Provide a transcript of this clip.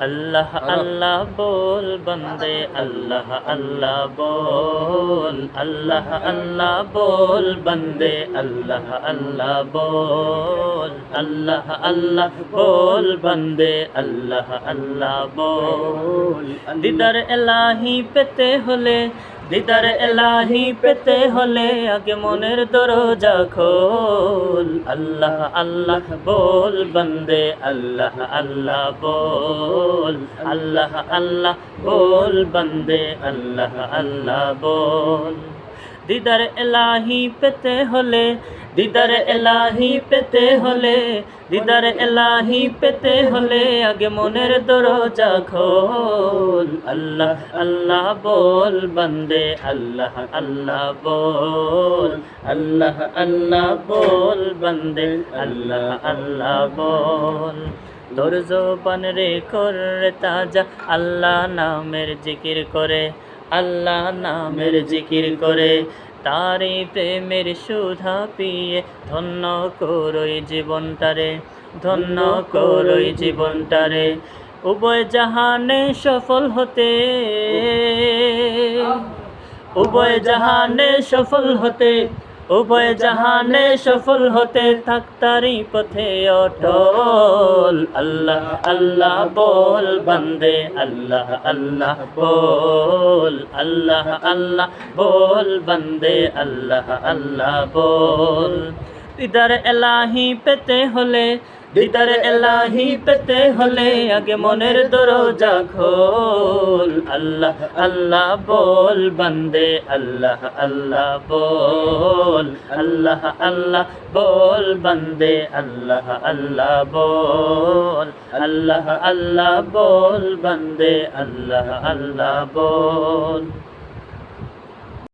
अल्लाह अल्लाह बोल बंदे अल्लाह अल्लाह बोल, अल्लाह अल्लाह बोल बंदे अल्लाह अल्लाह बोल, अल्लाह अल्लाह बोल बंदे अल्लाह अल्लाह बोल। दीदार इलाही पेते होले, दीदार इलाही पेते होले आगे मनेर दरजा खोल। अल्लाह अल्लाह बोल बंदे अल्लाह अल्लाह बोल, अल्लाह अल्लाह बोल बंदे अल्लाह अल्लाह बोल। दीदार इलाही पेते होले, दीदार इलाही पेते होले, दीदार इलाही पेते होले आगे मनेर दरजा खोल। अल्लाह अल्लाह बोल बंदे अल्लाह अल्लाह बोल, अल्लाह अल्लाह बोल बंदे अल्लाह अल्लाह बोल। তোর জবান রে করে তাজা আল্লাহ নামের জিকির করে, আল্লাহ নামের জিকির করে, তারই প্রেমের সুধা পিয়ে ধন্য করই জীবনটারে, ধন্য করই জীবনটারে। উভয় জাহানে সফল হতে, উভয় জাহানে সফল হতে, উভয় জাহানে সফল হতে থাক তারই পথে অটল। আল্লাহ আল্লাহ বল বান্দে আল্লাহ আল্লাহ বল, আল্লাহ আল্লাহ বল বান্দে আল্লাহ আল্লাহ বল। দিদার এলাহি পেতে হলে, দিদার এলাহি পেতে হলে আগে মনের দরজা খোল। আল্লাহ আল্লাহ বল বান্দে আল্লাহ আল্লাহ বল, আল্লাহ আল্লাহ বল বান্দে আল্লাহ আল্লাহ বল, আল্লাহ আল্লাহ বল বান্দে আল্লাহ আল্লাহ বল।